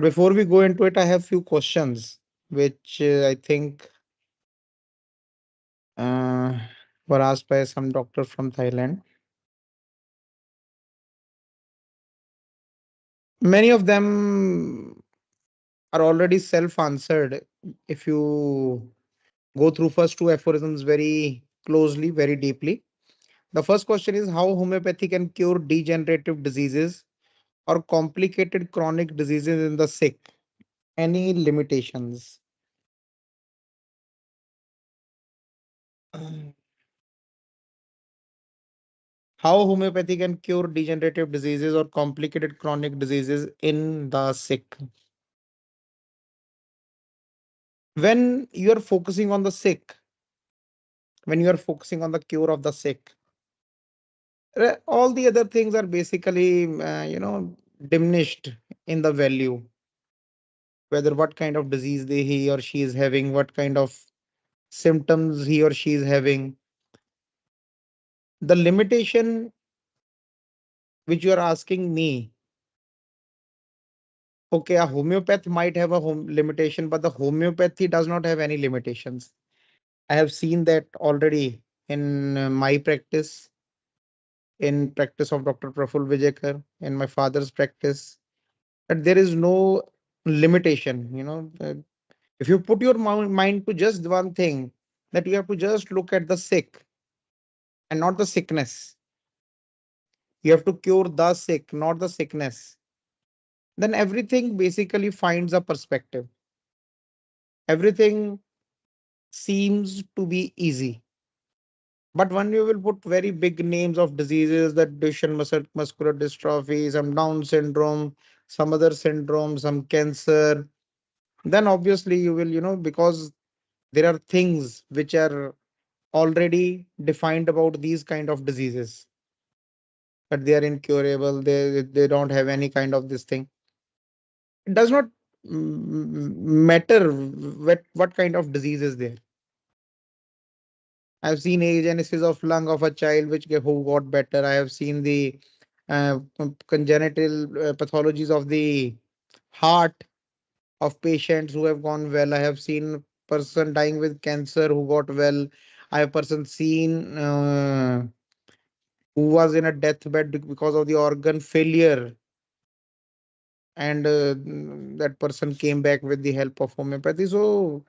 But before we go into it, I have few questions which I think uh, were asked by some doctor from Thailand. Many of them are already self-answered if you go through first two aphorisms very closely, very deeply. The first question is how homeopathy can cure degenerative diseases or complicated chronic diseases in the sick. Any limitations? How homeopathy can cure degenerative diseases or complicated chronic diseases in the sick. When you are focusing on the sick, when you are focusing on the cure of the sick, all the other things are basically, diminished in the value. Whether what kind of disease he or she is having, what kind of symptoms he or she is having. The limitation which you are asking me, okay, a homeopath might have a home limitation, but the homeopathy does not have any limitations. I have seen that already in my practice, in practice of Dr. Praful Vijayakar, in my father's practice, that there is no limitation. If you put your mind to just one thing, that you have to just look at the sick and not the sickness. You have to cure the sick, not the sickness. Then everything basically finds a perspective. Everything seems to be easy. But when you will put very big names of diseases, that Duchenne muscular dystrophy, some Down syndrome, some other syndrome, some cancer, then obviously you will, because there are things which are already defined about these kind of diseases, that they are incurable, they don't have any kind of this thing. It does not matter what kind of disease is there. I've seen agenesis of lung of a child who got better. I have seen the congenital pathologies of the heart of patients who have gone well. I have seen person dying with cancer who got well. I have person seen who was in a deathbed because of the organ failure, and that person came back with the help of homeopathy. So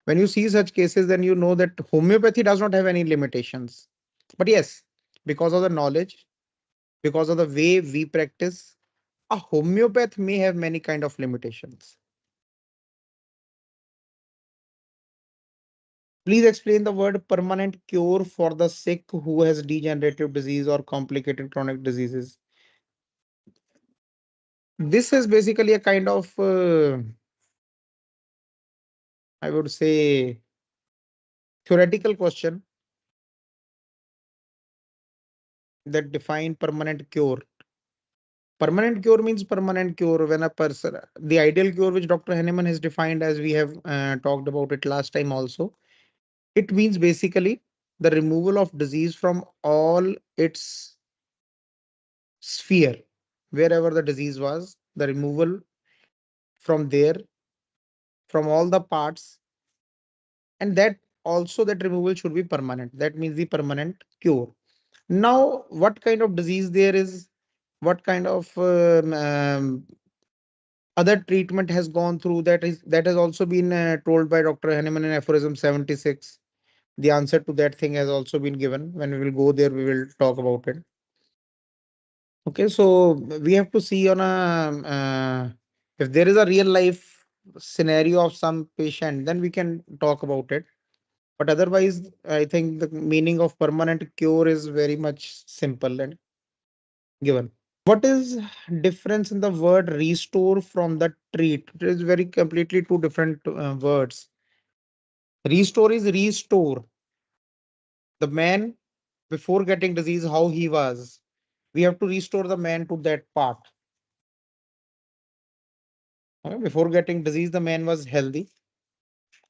when you see such cases, then you know that homeopathy does not have any limitations. But yes, because of the knowledge, because of the way we practice, a homeopath may have many kind of limitations. Please explain the word permanent cure for the sick who has degenerative disease or complicated chronic diseases. This is basically a kind of, I would say, theoretical question that define permanent cure. Permanent cure means permanent cure when a person, the ideal cure which Dr. Henneman has defined, as we have talked about it last time also, it means basically the removal of disease from all its sphere, wherever the disease was, the removal from there, from all the parts, and that also that removal should be permanent. That means the permanent cure. Now, what kind of disease there is, what kind of other treatment has gone through, that has also been told by Dr. Henneman in Aphorism 76. The answer to that thing has also been given. When we will go there, we will talk about it. Okay, so we have to see on a if there is a real life scenario of some patient, then we can talk about it. But otherwise, I think the meaning of permanent cure is very much simple and given. What is difference in the word restore from the treat? It is very completely two different words. Restore is restore the man before getting disease, how he was. We have to restore the man to that part. Before getting disease, the man was healthy.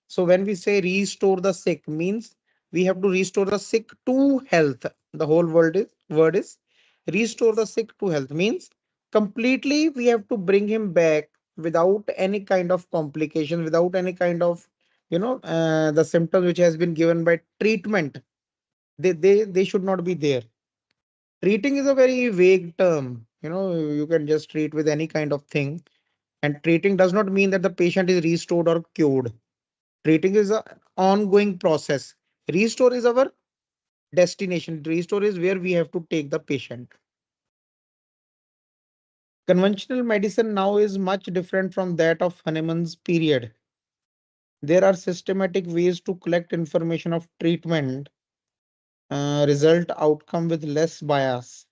So when we say restore the sick, means we have to restore the sick to health. The whole word is restore the sick to health, means completely we have to bring him back without any kind of complication, without any kind of, the symptoms which has been given by treatment, they should not be there. Treating is a very vague term. You can just treat with any kind of thing, and treating does not mean that the patient is restored or cured. Treating is an ongoing process. Restore is our destination. Restore is where we have to take the patient. Conventional medicine now is much different from that of Hahnemann's period. There are systematic ways to collect information of treatment, result, outcome with less bias.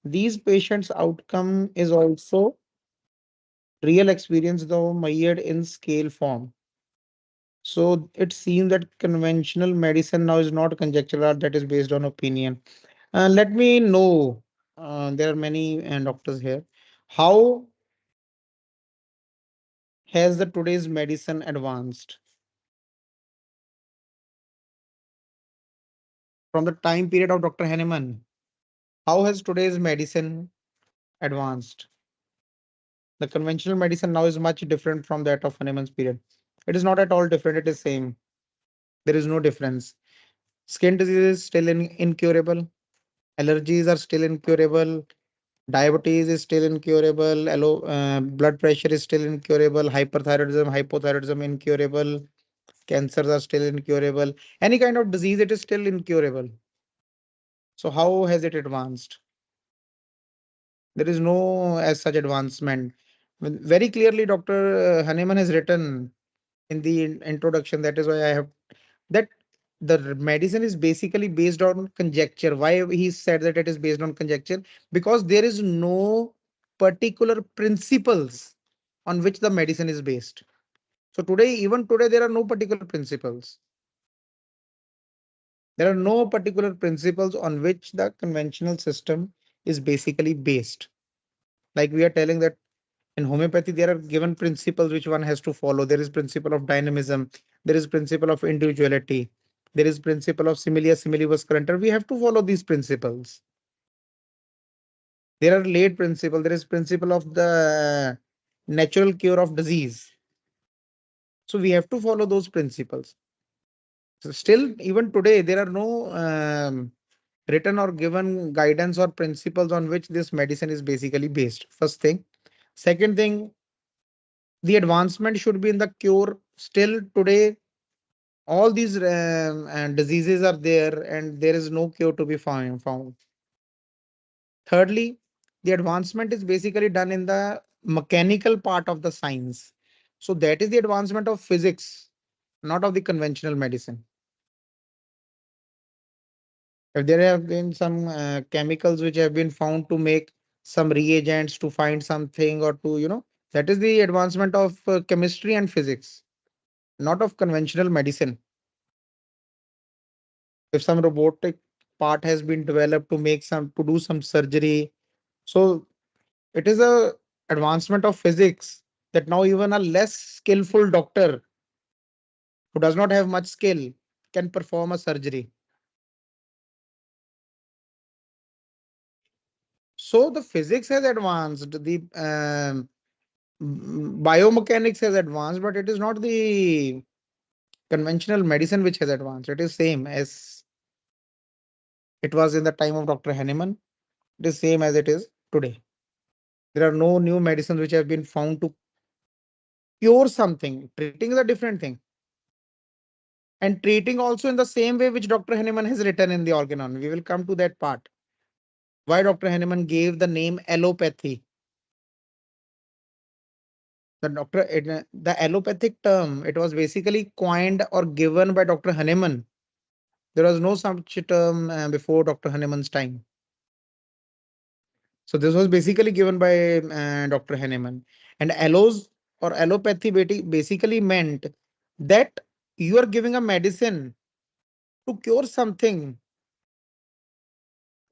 These patients' outcome is also real experience, though measured in scale form. So it seems that conventional medicine now is not conjectural, that is based on opinion. Let me know, there are many doctors here. How has the today's medicine advanced? From the time period of Dr. Hahnemann, how has today's medicine advanced? The conventional medicine now is much different from that of Hahnemann's period. It is not at all different, it is same. There is no difference. Skin disease is still incurable. Allergies are still incurable. Diabetes is still incurable. Blood pressure is still incurable. Hyperthyroidism, hypothyroidism incurable. Cancers are still incurable. Any kind of disease, it is still incurable. So how has it advanced? There is no as such advancement. Very clearly, Dr. Hahnemann has written in the introduction. That is why I have that the medicine is basically based on conjecture. Why he said that it is based on conjecture? Because there is no particular principles on which the medicine is based. So today, even today, there are no particular principles. There are no particular principles on which the conventional system is basically based. Like we are telling that in homeopathy, there are given principles which one has to follow. There is principle of dynamism. There is principle of individuality. There is principle of similia similibus currenter. We have to follow these principles. There are late principle. There is principle of the natural cure of disease. So we have to follow those principles. So still, even today, there are no written or given guidance or principles on which this medicine is basically based. First thing. Second thing, the advancement should be in the cure. Still today, all these diseases are there and there is no cure to be found. Thirdly, the advancement is basically done in the mechanical part of the science. So that is the advancement of physics, not of the conventional medicine. If there have been some chemicals which have been found to make some reagents to find something or to, that is the advancement of chemistry and physics, not of conventional medicine. If some robotic part has been developed to make some to do some surgery, so it is a advancement of physics that now even a less skillful doctor who does not have much skill can perform a surgery. So the physics has advanced, the biomechanics has advanced, but it is not the conventional medicine which has advanced. It is same as it was in the time of Dr. Hahnemann. It is same as it is today. There are no new medicines which have been found to cure something. Treating is a different thing. And treating also in the same way which Dr. Hahnemann has written in the organon. We will come to that part. Why Dr. Hahnemann gave the name allopathy. The allopathic term, it was basically coined or given by Dr. Hahnemann. There was no such term before Dr. Hahnemann's time. So this was basically given by Dr. Hahnemann. And allos or allopathy basically meant that you are giving a medicine to cure something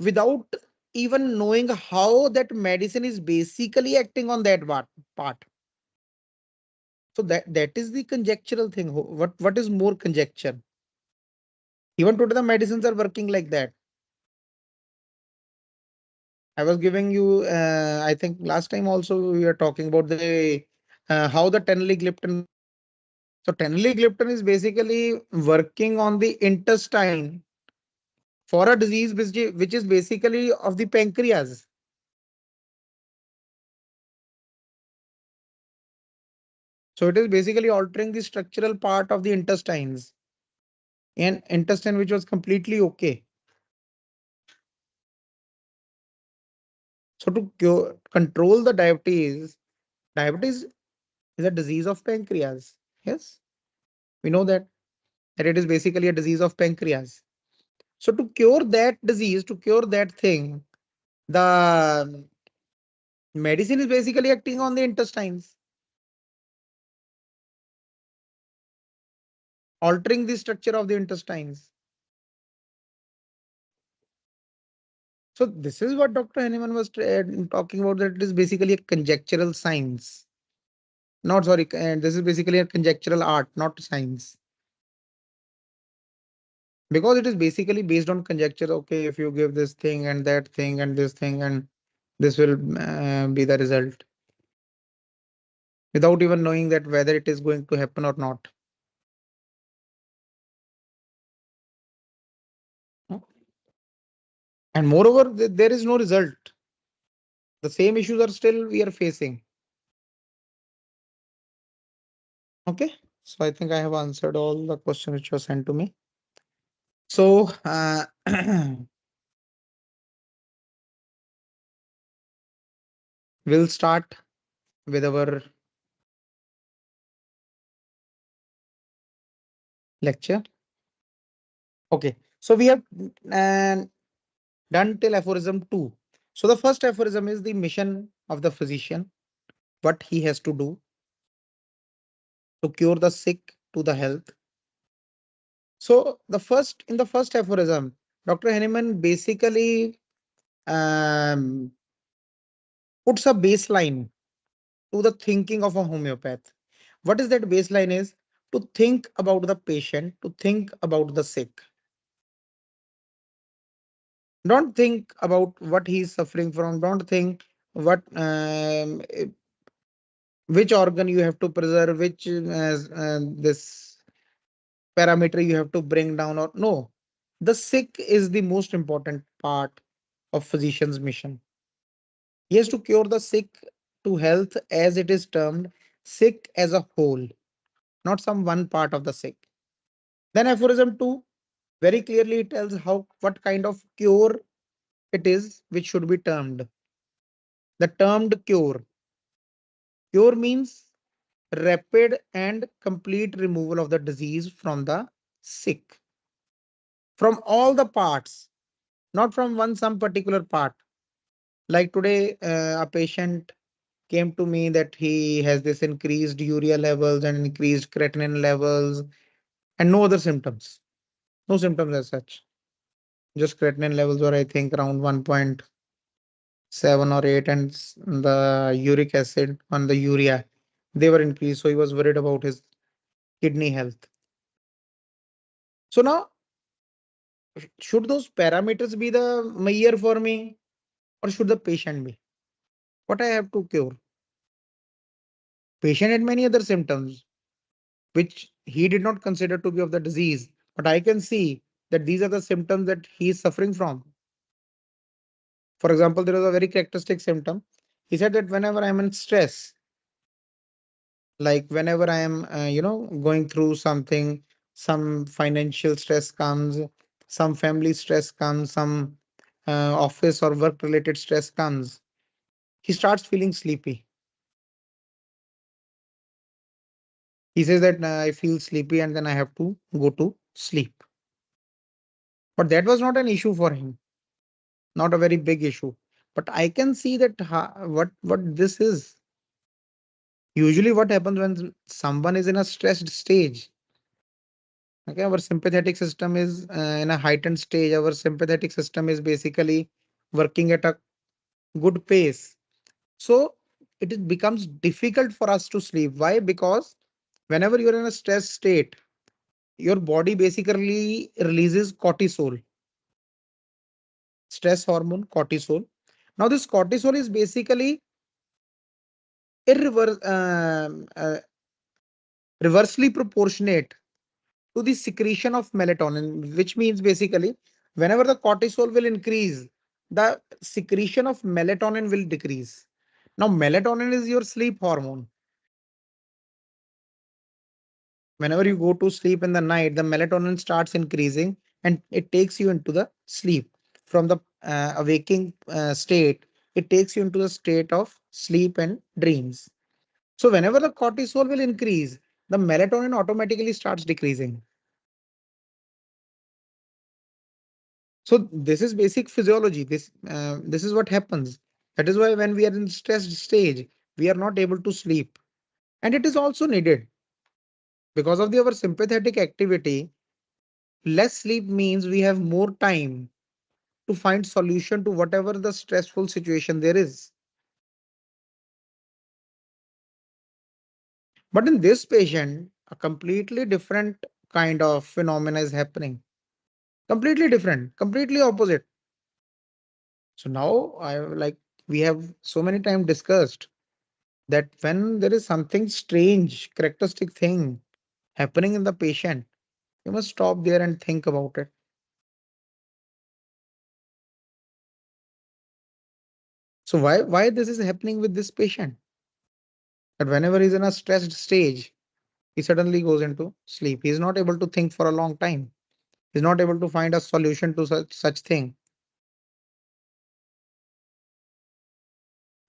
without even knowing how that medicine is basically acting on that part. So that is the conjectural thing. What is more conjecture? Even today the medicines are working like that. I was giving you, I think last time also we were talking about the how the teneligliptin. So teneligliptin is basically working on the intestine for a disease which is basically of the pancreas. So it is basically altering the structural part of the intestines, and intestine which was completely okay. So to control the diabetes, diabetes is a disease of pancreas. Yes, we know that it is basically a disease of pancreas. So to cure that disease, to cure that thing, the medicine is basically acting on the intestines, altering the structure of the intestines. So this is what Dr. Henneman was talking about, that it is basically a conjectural science. Not sorry, this is basically a conjectural art, not science. Because it is basically based on conjecture. Okay, if you give this thing and that thing and this thing, and this will be the result, without even knowing that whether it is going to happen or not. And moreover, there is no result. The same issues are still we are facing. Okay. So I think I have answered all the questions which were sent to me. So we'll start with our lecture. Okay. So we have uh, done till aphorism 2. So the first aphorism is the mission of the physician, what he has to do to cure the sick to the health. So in the first aphorism, Dr. Henneman basically um, puts a baseline to the thinking of a homeopath. What is that baseline is? To think about the patient, to think about the sick. Don't think about what he is suffering from. Don't think what which organ you have to preserve, which this parameter you have to bring down, or no. The sick is the most important part of physician's mission. He has to cure the sick to health, as it is termed, sick as a whole, not some one part of the sick. Then aphorism 2 very clearly tells how what kind of cure it is which should be termed. The termed cure. Cure means rapid and complete removal of the disease from the sick. From all the parts, not from one some particular part. Like today, a patient came to me that he has this increased urea levels and increased creatinine levels and no other symptoms. No symptoms as such. Just creatinine levels were, I think, around 1.7 or 8, and the uric acid on the urea, they were increased. So he was worried about his kidney health. So now, should those parameters be the measure for me, or should the patient be? What I have to cure? Patient had many other symptoms which he did not consider to be of the disease, but I can see that these are the symptoms that he is suffering from. For example, there was a very characteristic symptom. He said that whenever I'm in stress, like whenever I am, going through something, some financial stress comes, some family stress comes, some office or work related stress comes, he starts feeling sleepy. He says that I feel sleepy and then I have to go to sleep. But that was not an issue for him, not a very big issue. But I can see that what this is. Usually, what happens when someone is in a stressed stage? Okay, our sympathetic system is in a heightened stage. Our sympathetic system is basically working at a good pace. So becomes difficult for us to sleep. Why? Because whenever you're in a stress state, your body basically releases cortisol, stress hormone, cortisol. Now, this cortisol is basically irrever- reversely proportionate to the secretion of melatonin, which means basically whenever the cortisol will increase, the secretion of melatonin will decrease. Now, melatonin is your sleep hormone. Whenever you go to sleep in the night, the melatonin starts increasing and it takes you into the sleep. From the awaking state, it takes you into the state of sleep and dreams. So, whenever the cortisol will increase, the melatonin automatically starts decreasing. So this is basic physiology. This is what happens. That is why when we are in stressed stage, we are not able to sleep, and it is also needed because of our sympathetic activity. Less sleep means we have more time to find solution to whatever the stressful situation there is. But in this patient, a completely different kind of phenomena is happening. Completely different, completely opposite. So now we have so many times discussed that when there is something strange, characteristic thing happening in the patient, you must stop there and think about it. So why this is happening with this patient? That whenever he's in a stressed stage, he suddenly goes into sleep. He's not able to think for a long time. He's not able to find a solution to such thing.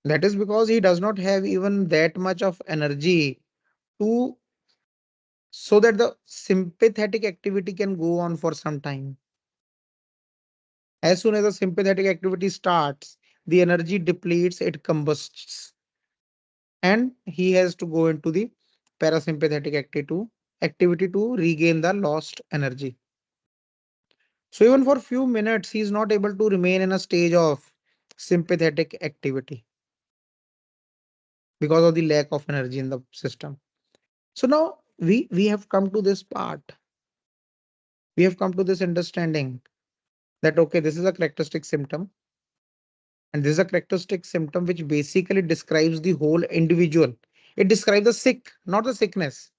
That is because he does not have even that much of energy to so that the sympathetic activity can go on for some time. As soon as the sympathetic activity starts, the energy depletes, it combusts, and he has to go into the parasympathetic activity to regain the lost energy. So even for few minutes, he is not able to remain in a stage of sympathetic activity because of the lack of energy in the system. So now we have come to this part. We have come to this understanding that okay, this is a characteristic symptom. And this is a characteristic symptom which basically describes the whole individual. It describes the sick, not the sickness.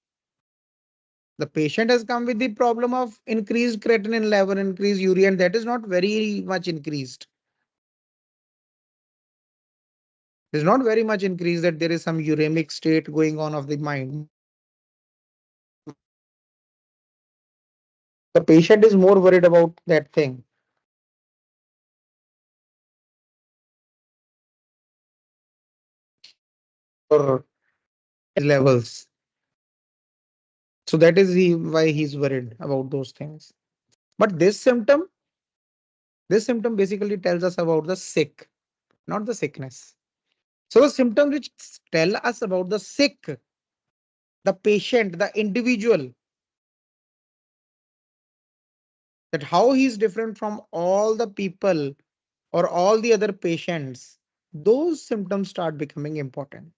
The patient has come with the problem of increased creatinine level, increased urea, and that is not very much increased. It's not very much increased that there is some uremic state going on of the mind. The patient is more worried about that thing or levels. So that is why he's worried about those things. But this symptom basically tells us about the sick, not the sickness. So the symptoms which tell us about the sick, the patient, the individual, that how he is different from all the people or all the other patients, those symptoms start becoming important.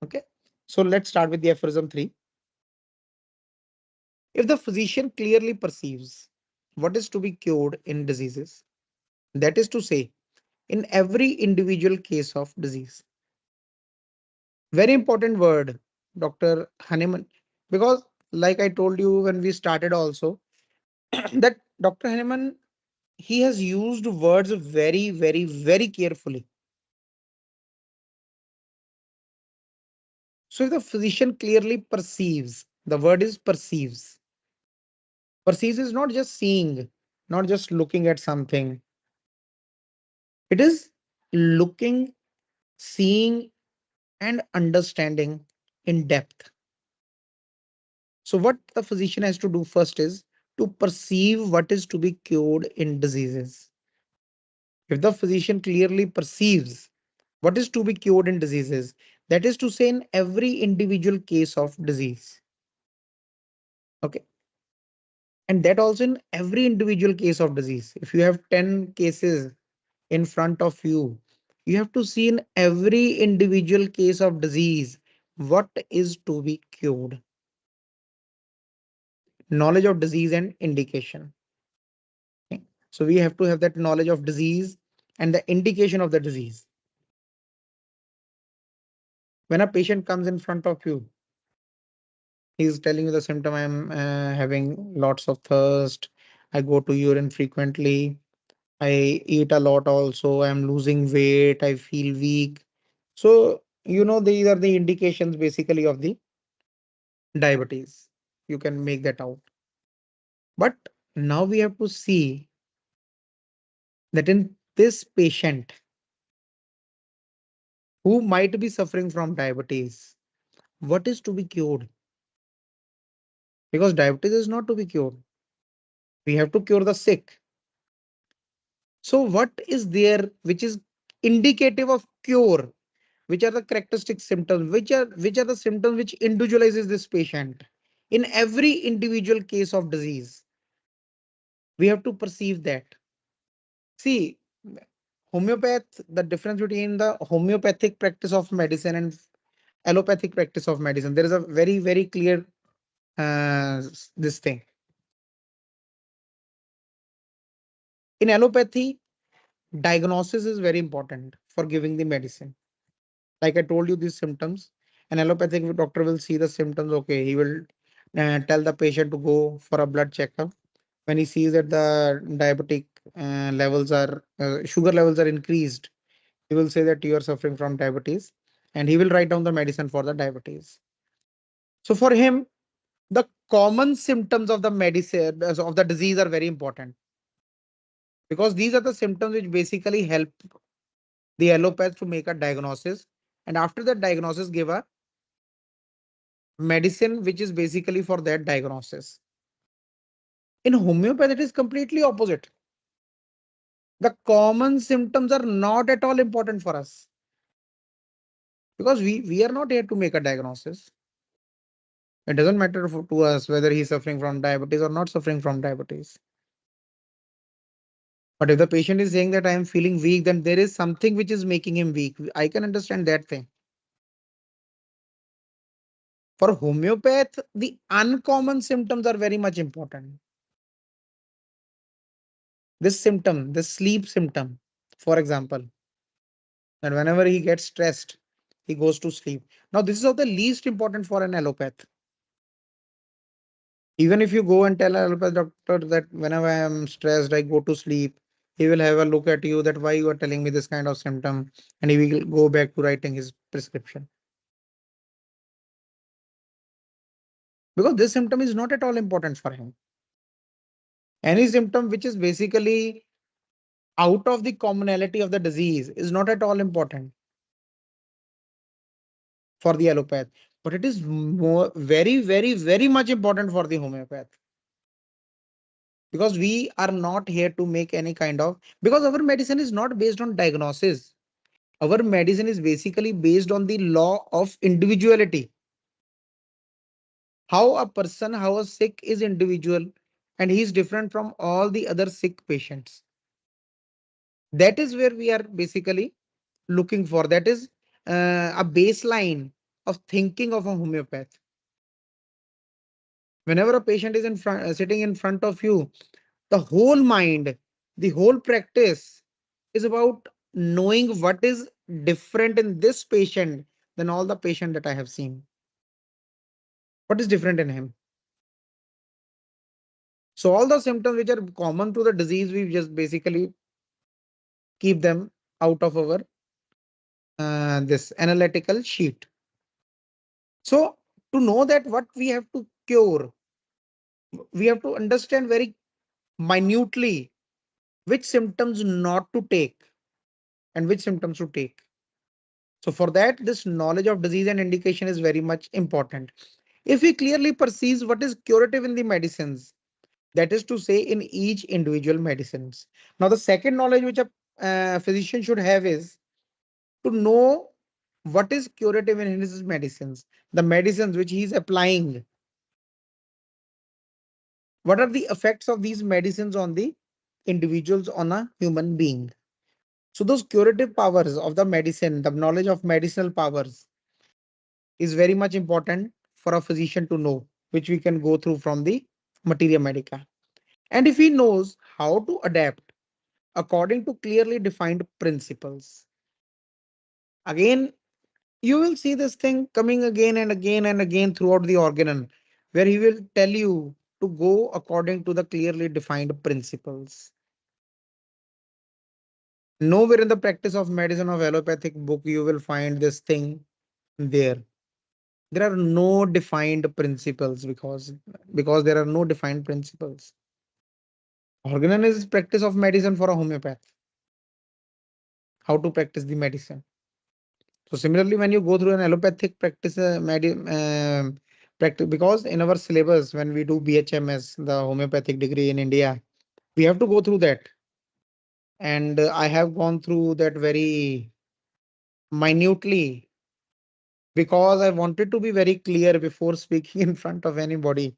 Okay. So let's start with the aphorism 3. If the physician clearly perceives what is to be cured in diseases, that is to say, in every individual case of disease. Very important word, Dr. Hahnemann, because like I told you when we started also, that Dr. Hahnemann, he has used words very, very, very carefully. So if the physician clearly perceives, the word is perceives. Perceives is not just seeing, not just looking at something. It is looking, seeing, and understanding in depth. So what the physician has to do first is to perceive what is to be cured in diseases. If the physician clearly perceives what is to be cured in diseases, that is to say, in every individual case of disease. Okay. And that also in every individual case of disease. If you have 10 cases in front of you, you have to see in every individual case of disease what is to be cured. Knowledge of disease and indication. Okay. So we have to have that knowledge of disease and the indication of the disease. When a patient comes in front of you, he's telling you the symptom, I'm having lots of thirst, I go to urine frequently, I eat a lot also, I'm losing weight, I feel weak. So, these are the indications basically of the diabetes. You can make that out. But now we have to see that in this patient who might be suffering from diabetes, what is to be cured? Because diabetes is not to be cured. We have to cure the sick. So what is there which is indicative of cure? Which are the characteristic symptoms? Which are the symptoms which individualizes this patient? In every individual case of disease, we have to perceive that. See, the difference between the homeopathic practice of medicine and allopathic practice of medicine, there is a very, very clear this thing. In allopathy, diagnosis is very important for giving the medicine. Like I told you, these symptoms, an allopathic doctor will see the symptoms. Okay, he will tell the patient to go for a blood checkup. When he sees that the diabetic sugar levels are increased, he will say that you are suffering from diabetes, and he will write down the medicine for the diabetes. So for him, the common symptoms of the medicine of the disease are very important, because these are the symptoms which basically help the allopath to make a diagnosis, and after that diagnosis give a medicine which is basically for that diagnosis. In homeopathy, it is completely opposite. The common symptoms are not at all important for us, because we are not here to make a diagnosis. It doesn't matter to us whether he's suffering from diabetes or not suffering from diabetes. But if the patient is saying that I am feeling weak, then there is something which is making him weak. I can understand that thing. For homeopath, the uncommon symptoms are very much important. This sleep symptom, for example, that whenever he gets stressed, he goes to sleep. Now, this is of the least important for an allopath. Even if you go and tell an allopath doctor that whenever I am stressed, I go to sleep, he will have a look at you that why you are telling me this kind of symptom, and he will go back to writing his prescription. Because this symptom is not at all important for him. Any symptom which is basically out of the commonality of the disease is not at all important for the allopath, but it is very, very, very much important for the homeopath, because we are not here to make any kind of, because our medicine is not based on diagnosis. Our medicine is basically based on the law of individuality. How a sick is individual, and he is different from all the other sick patients. That is where we are basically looking for. That is a baseline of thinking of a homeopath. Whenever a patient is sitting in front of you, the whole mind, the whole practice is about knowing what is different in this patient than all the patient that I have seen. What is different in him? So all the symptoms which are common to the disease, we just basically keep them out of our this analytical sheet. So to know that what we have to cure, we have to understand very minutely which symptoms not to take and which symptoms to take. So for that, this knowledge of disease and indication is very much important. If we clearly perceive what is curative in the medicines, that is to say in each individual medicines. Now, the second knowledge which a physician should have is to know what is curative in his medicines, the medicines which he is applying. What are the effects of these medicines on the individuals, on a human being? So those curative powers of the medicine, the knowledge of medicinal powers is very much important for a physician to know, which we can go through from the materia medica. And if he knows how to adapt according to clearly defined principles. Again, You will see this thing coming again and again and again throughout the organon, where he will tell you to go according to the clearly defined principles. Nowhere in the practice of medicine of allopathic book you will find this thing there. There are no defined principles because there are no defined principles. Organon is practice of medicine for a homeopath. How to practice the medicine. So similarly, when you go through an allopathic practice, practice, because in our syllabus when we do BHMS, the homeopathic degree in India, we have to go through that. And I have gone through that very minutely because I wanted to be very clear before speaking in front of anybody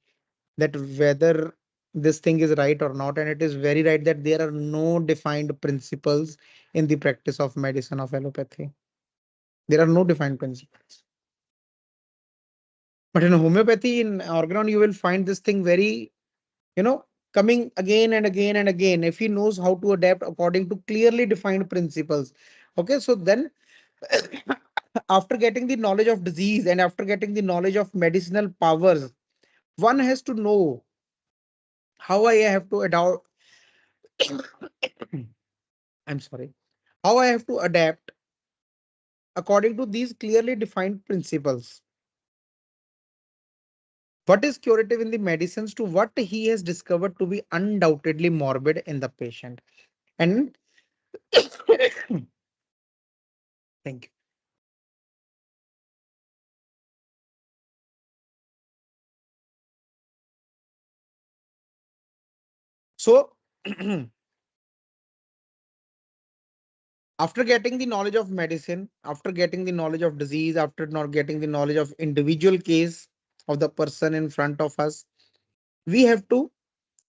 that whether this thing is right or not. And it is very right that there are no defined principles in the practice of medicine of allopathy. There are no defined principles. But in homeopathy, in organon, you will find this thing very, you know, coming again and again and again. If he knows how to adapt according to clearly defined principles. Okay, so then after getting the knowledge of disease and after getting the knowledge of medicinal powers, one has to know how I have to adapt. I'm sorry, how I have to adapt according to these clearly defined principles. What is curative in the medicines to what he has discovered to be undoubtedly morbid in the patient. And thank you. So after getting the knowledge of medicine, after getting the knowledge of disease, after not getting the knowledge of individual case of the person in front of us, we have to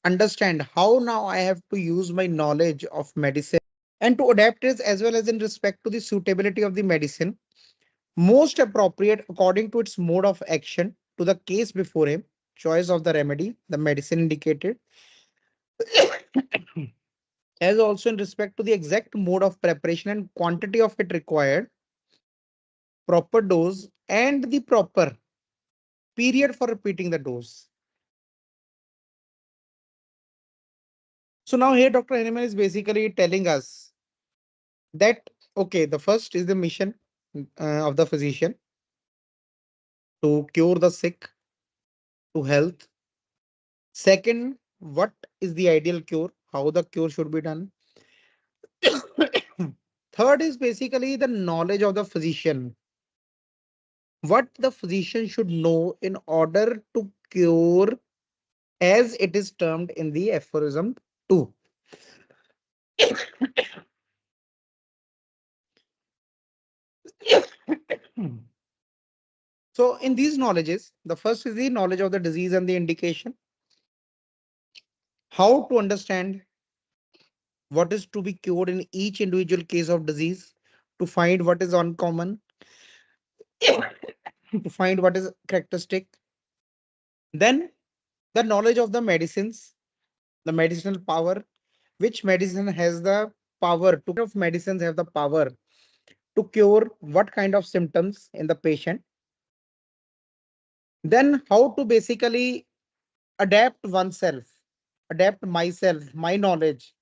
understand how now I have to use my knowledge of medicine and to adapt it as well as in respect to the suitability of the medicine most appropriate according to its mode of action to the case before him, choice of the remedy, the medicine indicated, as also in respect to the exact mode of preparation and quantity of it required, proper dose, and the proper period for repeating the dose. So now here Dr. Henneman is basically telling us that, okay, the first is the mission of the physician to cure the sick to health. Second, what is the ideal cure? How the cure should be done. Third is basically the knowledge of the physician. What the physician should know in order to cure, as it is termed in the aphorism 2. So, in these knowledges, the first is the knowledge of the disease and the indication, how to understand what is to be cured in each individual case of disease, to find what is uncommon, to find what is characteristic. Then the knowledge of the medicines, the medicinal power, which medicine has the power to of medicines have the power to cure what kind of symptoms in the patient. Then how to basically adapt oneself, adapt myself, my knowledge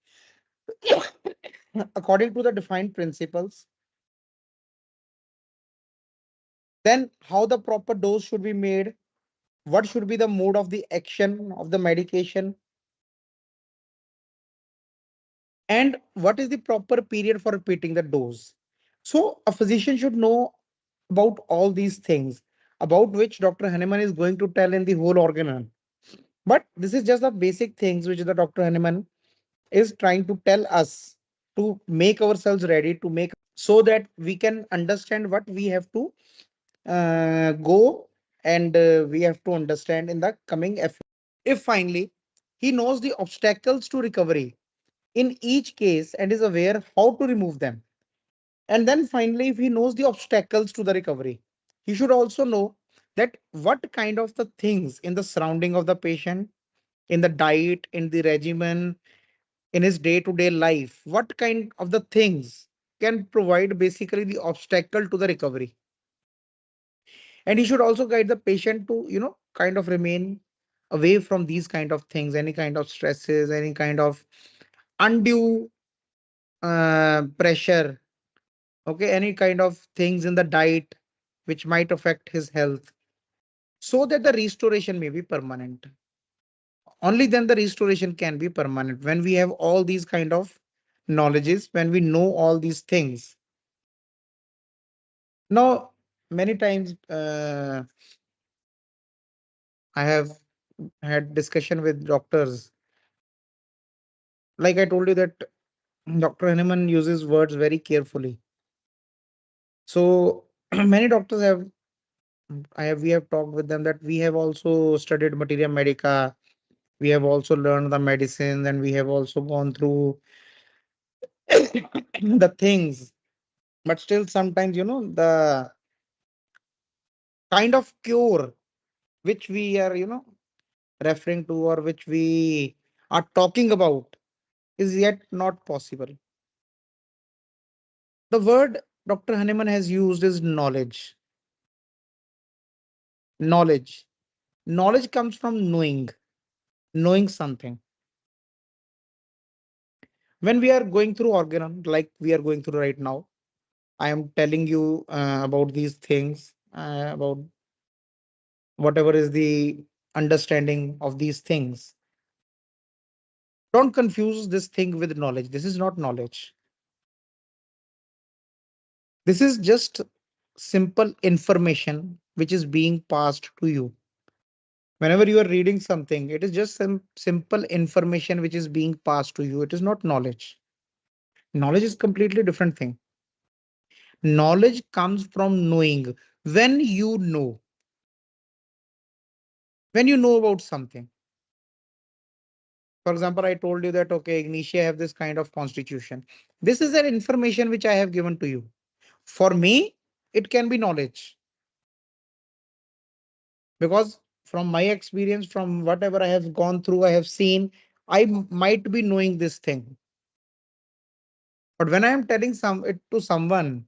according to the defined principles. Then how the proper dose should be made, what should be the mode of the action of the medication, and what is the proper period for repeating the dose. So a physician should know about all these things about which Dr. Hahnemann is going to tell in the whole organon. But this is just the basic things which the Dr. Hahnemann is trying to tell us to make ourselves ready to make so that we can understand what we have to go and we have to understand in the coming effort. If finally he knows the obstacles to recovery in each case and is aware how to remove them. And then finally, if he knows the obstacles to the recovery, he should also know that what kind of the things in the surrounding of the patient, in the diet, in the regimen, in his day-to-day life, what kind of the things can provide basically the obstacle to the recovery. And he should also guide the patient to, kind of remain away from these kind of things, any kind of stresses, any kind of undue pressure, okay, any kind of things in the diet which might affect his health, so that the restoration may be permanent. Only then the restoration can be permanent, when we have all these kind of knowledges, when we know all these things. Now, many times I have had discussion with doctors. Like I told you that Dr. Henneman uses words very carefully. So many doctors have, we have talked with them that we have also studied materia medica. We have also learned the medicines, and we have also gone through the things. But still, sometimes, the kind of cure which we are, referring to, or which we are talking about, is yet not possible. The word Dr. Hahnemann has used is knowledge. Knowledge. Knowledge comes from knowing something. When we are going through organ, like we are going through right now, I am telling you about these things, about whatever is the understanding of these things. Don't confuse this thing with knowledge. This is not knowledge. This is just simple information which is being passed to you. Whenever you are reading something, it is just some simple information which is being passed to you. It is not knowledge. Knowledge is completely different thing. Knowledge comes from knowing. When you know, when you know about something. For example, I told you that, okay, Ignitia have this kind of constitution. This is an information which I have given to you. For me, it can be knowledge, because from my experience, from whatever I have gone through, I have seen, might be knowing this thing. But when I am telling it to someone,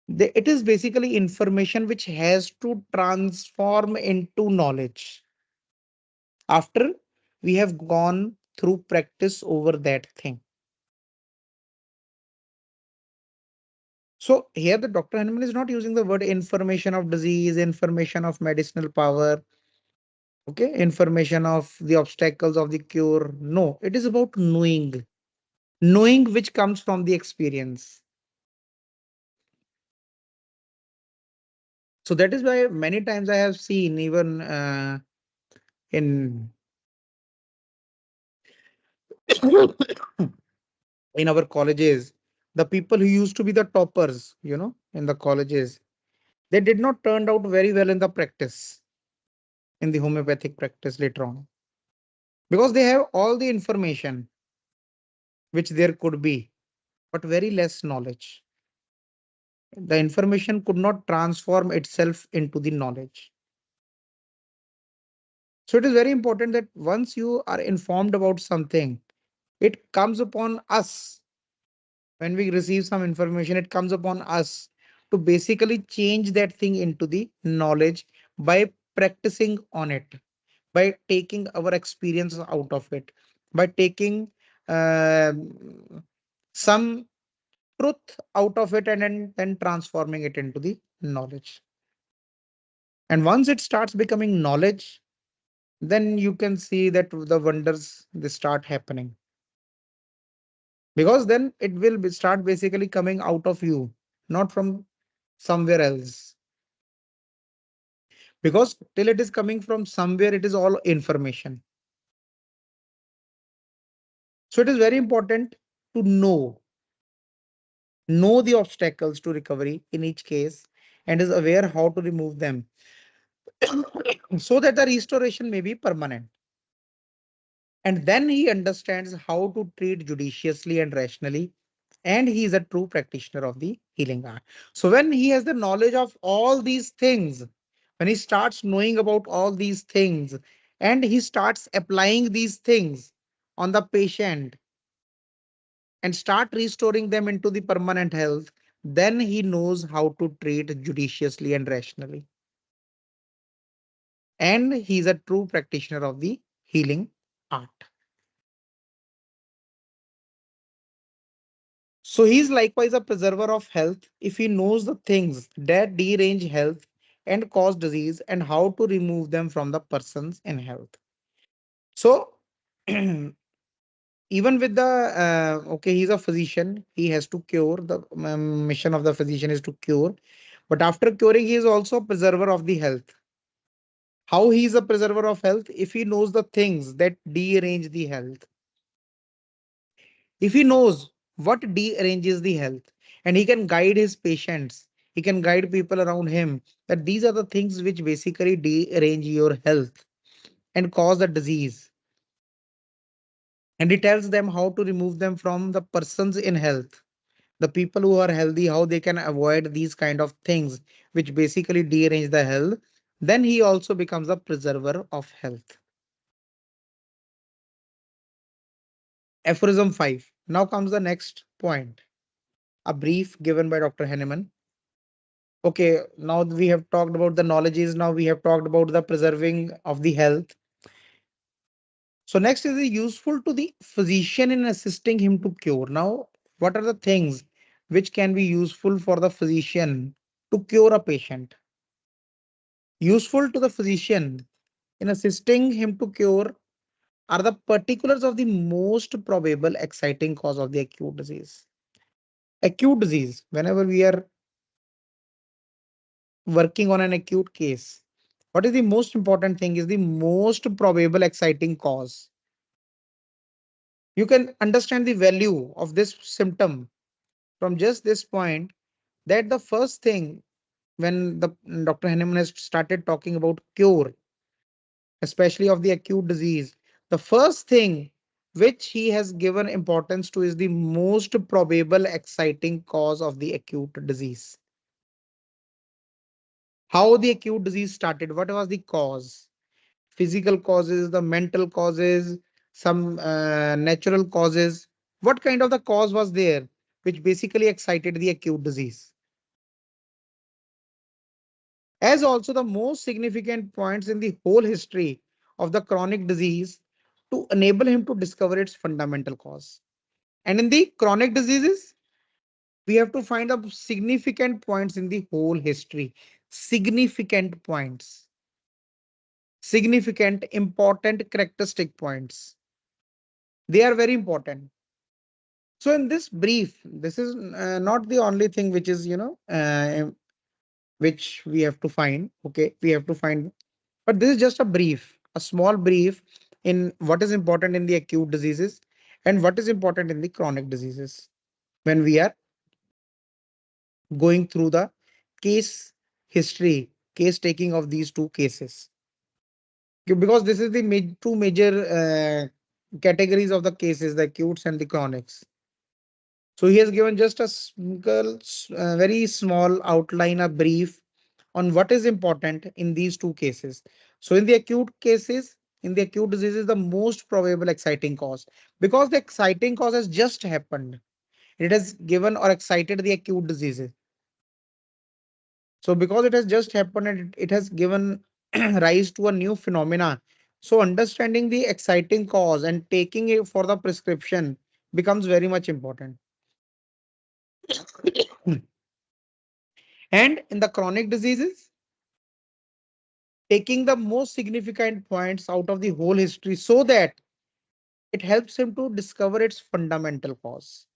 it is basically information which has to transform into knowledge after we have gone through practice over that thing. So here the Dr. Hahnemann is not using the word information of disease, information of medicinal power, okay, information of the obstacles of the cure. No, it is about knowing which comes from the experience. So that is why many times I have seen, even in in our colleges, the people who used to be the toppers, in the colleges, they did not turn out very well in the practice, in the homeopathic practice later on, because they have all the information which there could be, but very less knowledge. The information could not transform itself into the knowledge. So it is very important that once you are informed about something, it comes upon us. When we receive some information, it comes upon us to basically change that thing into the knowledge by practicing on it, by taking our experience out of it, by taking uh, some truth out of it, and then transforming it into the knowledge. And once it starts becoming knowledge, then you can see that the wonders, they start happening, because then it will start basically coming out of you, not from somewhere else. Because till it is coming from somewhere, it is all information. So it is very important to know the obstacles to recovery in each case, and is aware how to remove them, so that the restoration may be permanent. And then he understands how to treat judiciously and rationally, and he is a true practitioner of the healing art. So when he has the knowledge of all these things, when he starts knowing about all these things, and he starts applying these things on the patient, and start restoring them into the permanent health, then he knows how to treat judiciously and rationally. and he's a true practitioner of the healing art. So he's likewise a preserver of health if he knows the things that derange health and cause disease and how to remove them from the persons in health. So even with the okay, he's a physician, he has to cure. The mission of the physician is to cure, but after curing, he is also a preserver of the health. How he is a preserver of health? If he knows the things that derange the health, if he knows what deranges the health, and he can guide his patients, he can guide people around him that these are the things which basically derange your health and cause the disease, and he tells them how to remove them from the persons in health, the people who are healthy, how they can avoid these kind of things which basically derange the health, then he also becomes a preserver of health. Aphorism 5. Now comes the next point, a brief given by Dr. Henneman. Okay, now we have talked about the knowledges, now we have talked about the preserving of the health. So next is the useful to the physician in assisting him to cure. Now, what are the things which can be useful for the physician to cure a patient? Useful to the physician in assisting him to cure are the particulars of the most probable exciting cause of the acute disease. Acute disease, whenever we are working on an acute case, what is the most important thing is the most probable exciting cause. You can understand the value of this symptom from just this point, that the first thing when the Dr. Henneman has started talking about cure, especially of the acute disease, the first thing which he has given importance to is the most probable exciting cause of the acute disease. How the acute disease started, what was the cause? Physical causes, the mental causes, some natural causes. What kind of the cause was there which basically excited the acute disease? As also the most significant points in the whole history of the chronic disease to enable him to discover its fundamental cause. And in the chronic diseases, we have to find the significant points in the whole history. Significant points, significant, important characteristic points. They are very important. So in this brief, this is not the only thing which is, which we have to find. Okay, we have to find, but this is just a brief, a small brief in what is important in the acute diseases and what is important in the chronic diseases when we are going through the case history, case taking of these two cases. Because this is the two major categories of the cases, the acutes and the chronics. So he has given just a single, very small outline, a brief on what is important in these two cases. So in the acute cases, in the acute diseases, the most probable exciting cause, because the exciting cause has just happened. It has given or excited the acute diseases. So because it has just happened and it has given rise to a new phenomena. So understanding the exciting cause and taking it for the prescription becomes very much important. And in the chronic diseases, taking the most significant points out of the whole history so that it helps him to discover its fundamental cause,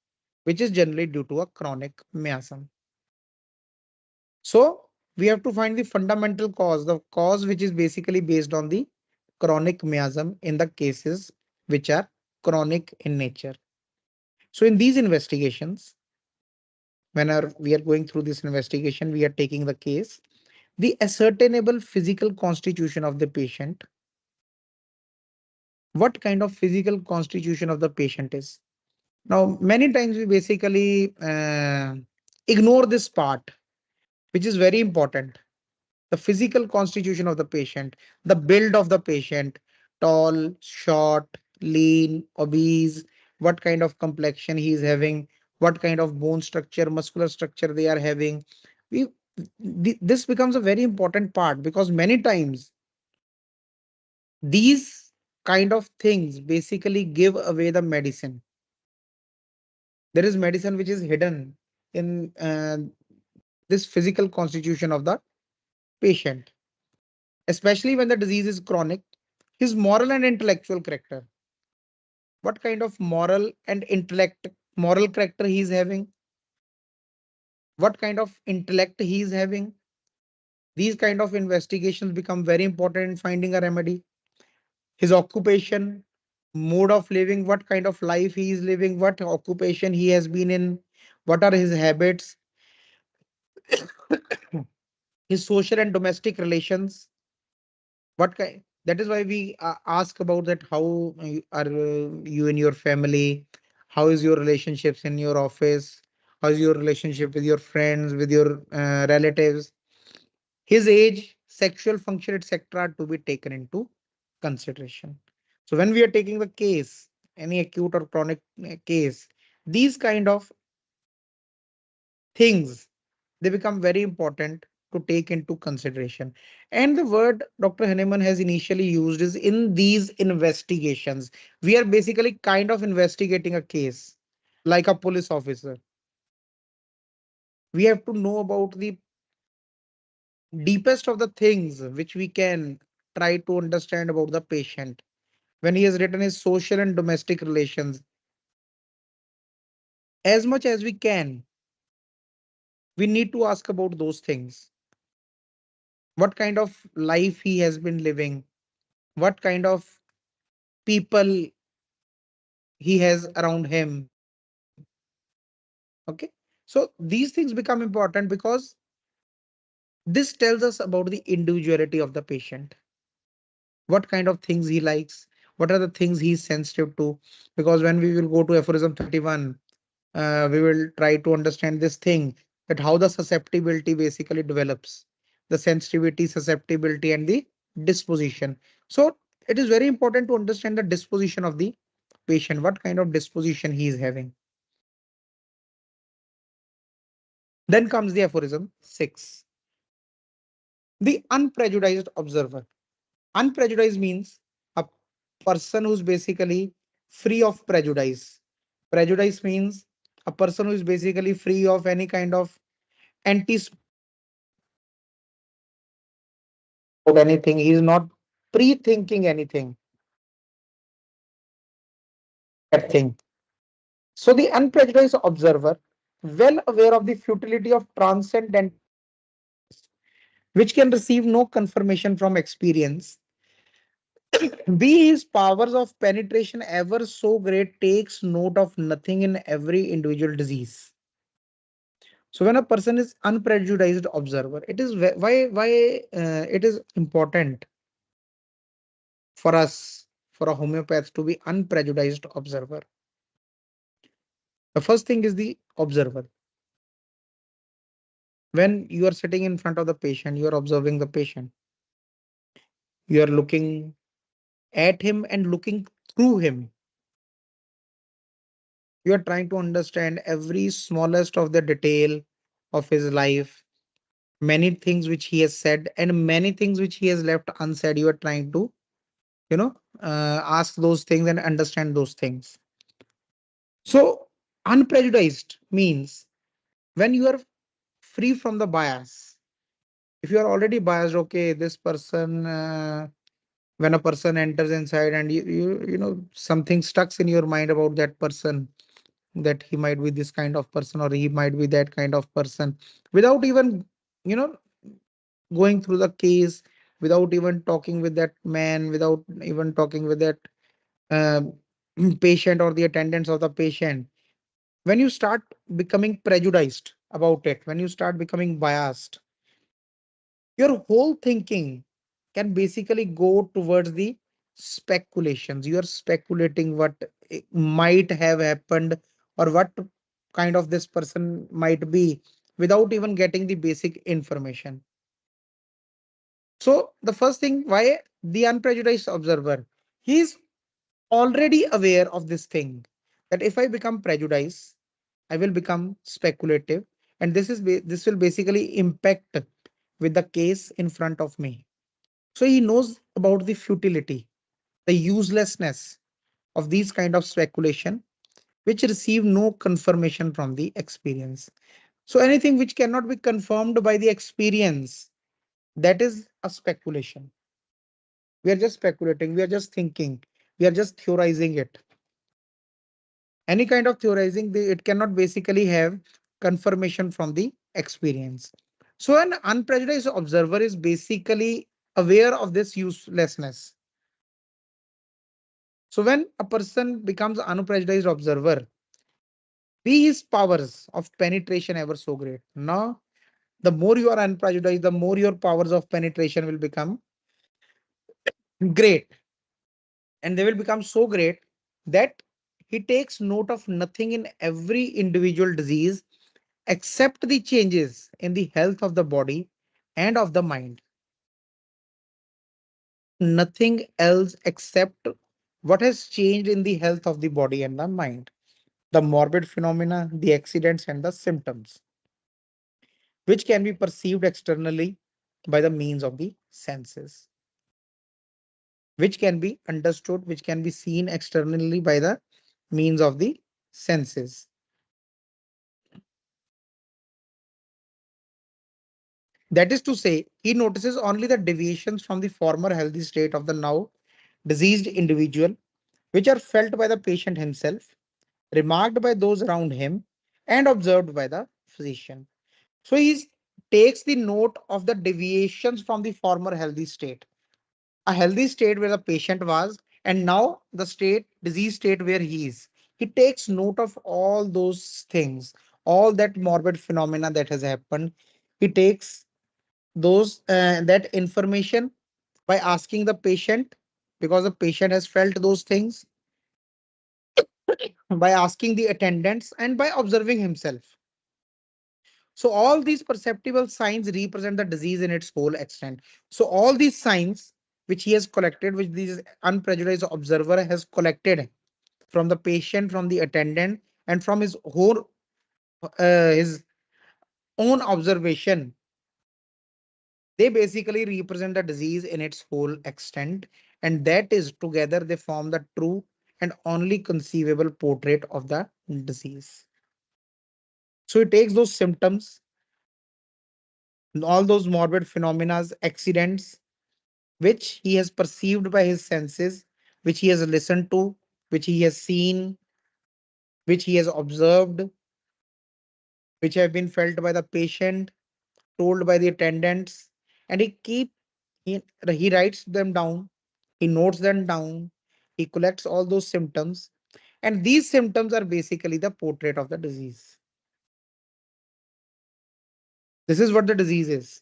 which is generally due to a chronic miasm. So we have to find the fundamental cause, the cause which is basically based on the chronic miasm in the cases which are chronic in nature. So in these investigations, whenever we are going through this investigation, we are taking the case, the ascertainable physical constitution of the patient, what kind of physical constitution of the patient is. Now, many times we basically ignore this part, which is very important. The physical constitution of the patient, the build of the patient, tall, short, lean, obese, what kind of complexion he is having, what kind of bone structure, muscular structure they are having. We, this becomes a very important part because many times These kind of things basically give away the medicine. There is medicine which is hidden in this physical constitution of the patient, especially when the disease is chronic. His moral and intellectual character. What kind of moral character he is having? What kind of intellect he is having? These kind of investigations become very important in finding a remedy. His occupation, mode of living, what kind of life he is living, what occupation he has been in, what are his habits, his social and domestic relations, what kind. That is why we ask about that. How are you in your family? How is your relationships in your office? How is your relationship with your friends, with your relatives? His age, sexual function, etc., are to be taken into consideration. So when we are taking the case, any acute or chronic case, these kind of things, they become very important to take into consideration. And the word Dr. Henneman has initially used is in these investigations. We are basically kind of investigating a case like a police officer. We have to know about the deepest of the things which we can try to understand about the patient. When he has written his social and domestic relations, as much as we can, we need to ask about those things. What kind of life he has been living, what kind of people he has around him. Okay. So these things become important because this tells us about the individuality of the patient, what kind of things he likes, what are the things he's sensitive to. Because when we will go to aphorism 31, we will try to understand this thing, that how the susceptibility basically develops, the sensitivity, susceptibility, and the disposition. So it is very important to understand the disposition of the patient, what kind of disposition he is having. Then comes the aphorism 6, the unprejudiced observer. Unprejudiced means a person who's basically free of prejudice. Prejudice means a person who is basically free of any kind of about anything. He is not pre-thinking anything, that thing. So the unprejudiced observer, well aware of the futility of transcendental, which can receive no confirmation from experience, be his powers of penetration ever so great, takes note of nothing in every individual disease. So when a person is unprejudiced observer, it is why it is important for us, for a homeopath, to be unprejudiced observer. The first thing is the observer. When you are sitting in front of the patient, you are observing the patient. You are looking at him and looking through him. You are trying to understand every smallest of the detail of his life, many things which he has said and many things which he has left unsaid. You are trying to, you know, ask those things and understand those things. So unprejudiced means when you are free from the bias. If you are already biased, okay, this person, when a person enters inside and you know something stucks in your mind about that person, that he might be this kind of person or he might be that kind of person, without even, you know, going through the case, without even talking with that man, without even talking with that uh, patient or the attendants of the patient, when you start becoming prejudiced about it, when you start becoming biased, your whole thinking can basically go towards the speculations. You are speculating what might have happened or what kind of this person might be, without even getting the basic information. So the first thing, why the unprejudiced observer, he is already aware of this thing, that if I become prejudiced, I will become speculative, and this will basically impact with the case in front of me. So he knows about the futility. the uselessness of these kind of speculation which receive no confirmation from the experience. So anything which cannot be confirmed by the experience, that is a speculation. We are just speculating, we are just thinking, we are just theorizing it. Any kind of theorizing, it cannot basically have confirmation from the experience. So an unprejudiced observer is basically aware of this uselessness. So when a person becomes unprejudiced observer, be his powers of penetration ever so great. Now, the more you are unprejudiced, the more your powers of penetration will become great. And they will become so great that he takes note of nothing in every individual disease except the changes in the health of the body and of the mind. Nothing else except what has changed in the health of the body and the mind, the morbid phenomena, the accidents, and the symptoms, which can be perceived externally by the means of the senses, which can be understood, which can be seen externally by the means of the senses. That is to say, he notices only the deviations from the former healthy state of the now diseased individual, which are felt by the patient himself, remarked by those around him, and observed by the physician. So he takes the note of the deviations from the former healthy state, a healthy state where the patient was, and now the state, disease state where he is. He takes note of all those things, all that morbid phenomena that has happened. He takes those that information by asking the patient, because the patient has felt those things, by asking the attendants, and by observing himself. So all these perceptible signs represent the disease in its whole extent. So all these signs which he has collected, which this unprejudiced observer has collected from the patient, from the attendant, and from his own observation, they basically represent the disease in its whole extent, and that is together they form the true and only conceivable portrait of the disease. So he takes those symptoms, all those morbid phenomena, accidents, which he has perceived by his senses, which he has listened to, which he has seen, which he has observed, which have been felt by the patient, told by the attendants, and he, he writes them down, he notes them down, he collects all those symptoms, and these symptoms are basically the portrait of the disease. This is what the disease is.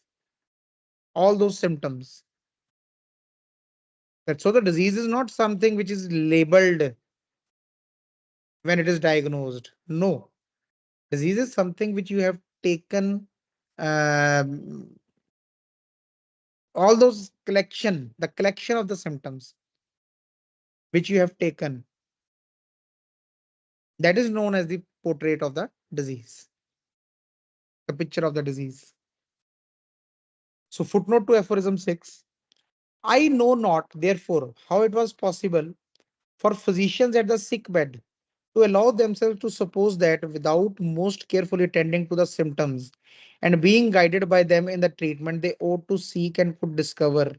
All those symptoms. That so the disease is not something which is labeled when it is diagnosed. No, disease is something which you have taken um, all those collection, the collection of the symptoms which you have taken. That is known as the portrait of the disease, the picture of the disease. So footnote to aphorism 6. I know not, therefore, how it was possible for physicians at the sick bed to allow themselves to suppose that without most carefully attending to the symptoms and being guided by them in the treatment they ought to seek and could discover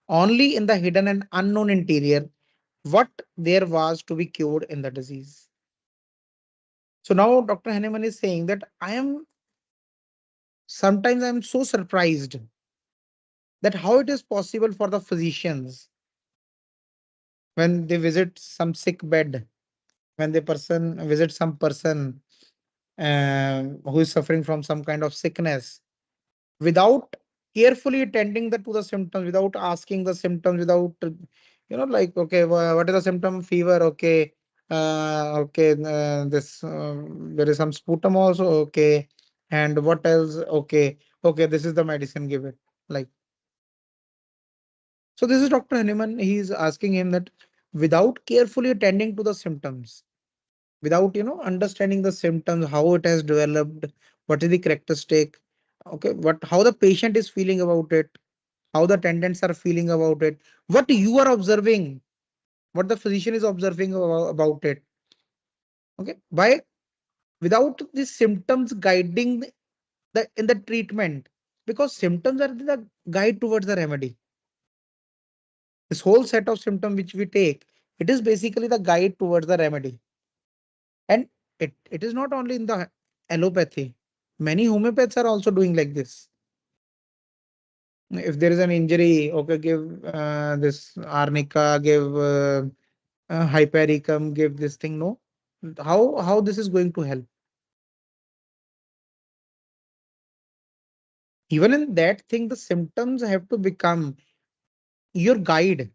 only in the hidden and unknown interior what there was to be cured in the disease. So now Dr. Henneman is saying that I am so surprised that how it is possible for the physicians when they visit some sick bed, when the person visits some person who is suffering from some kind of sickness, without carefully attending to the symptoms, without asking the symptoms, without like, okay, what is the symptom? Fever, okay, okay, this there is some sputum also, okay, and what else? Okay, okay, this is the medicine, give it. Like, so this is Dr. Henneman. He is asking him that without carefully attending to the symptoms, without understanding the symptoms, how it has developed, what is the characteristic, okay, what how the patient is feeling about it, how the attendants are feeling about it, what you are observing, what the physician is observing about it. Okay, by without the symptoms guiding the in the treatment, because symptoms are the guide towards the remedy. This whole set of symptoms which we take, it is basically the guide towards the remedy. And it is not only in the allopathy. Many homeopaths are also doing like this. If there is an injury, okay, give this arnica, give hypericum, give this thing. No, how this is going to help? Even in that thing, the symptoms have to become your guide.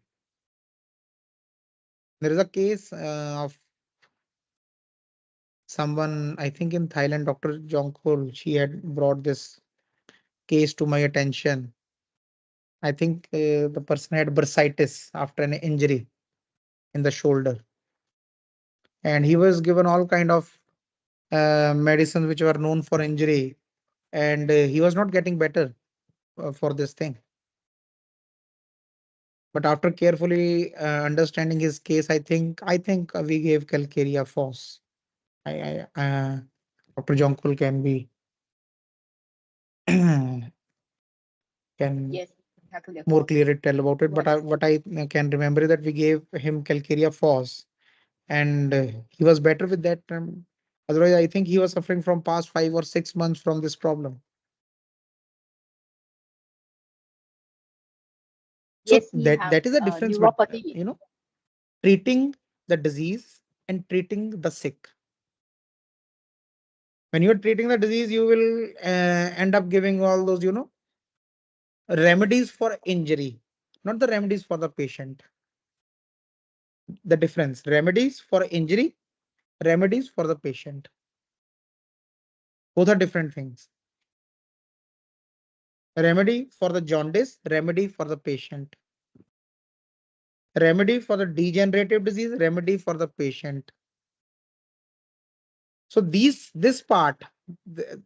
There is a case of someone, I think in Thailand, Dr. Jonkol, she had brought this case to my attention. I think the person had bursitis after an injury in the shoulder, and he was given all kind of medicines which were known for injury, and he was not getting better for this thing. But after carefully understanding his case, I think we gave Calcarea Fos. Dr. Jonkul can be can Yes, exactly, of more course. clearly tell about it. But What? what I can remember is that we gave him Calcarea Fos, and he was better with that. Otherwise, I think he was suffering from past 5 or 6 months from this problem. So Yes, he that have is the difference. But neuropathy. treating the disease and treating the sick. When you are treating the disease, you will end up giving all those remedies for injury, not the remedies for the patient. The difference: remedies for injury, remedies for the patient. Both are different things. Remedy for the jaundice, remedy for the patient. Remedy for the degenerative disease, remedy for the patient. So this part, th-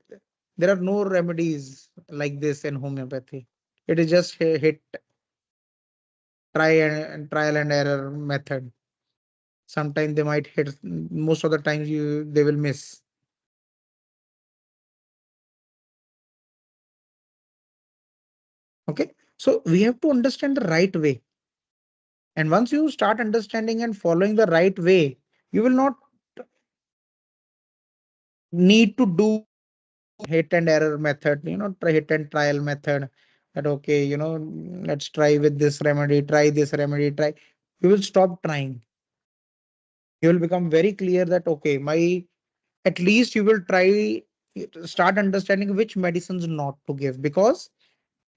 there are no remedies like this in homeopathy. It is just a hit, trial and error method. Sometimes they might hit, most of the times they will miss. Okay, so we have to understand the right way. And once you start understanding and following the right way, you will not need to do hit and error method, try hit and trial method. That okay, let's try with this remedy, try this remedy, try. You will stop trying. You will become very clear that okay, my at least you will try, start understanding which medicines not to give, because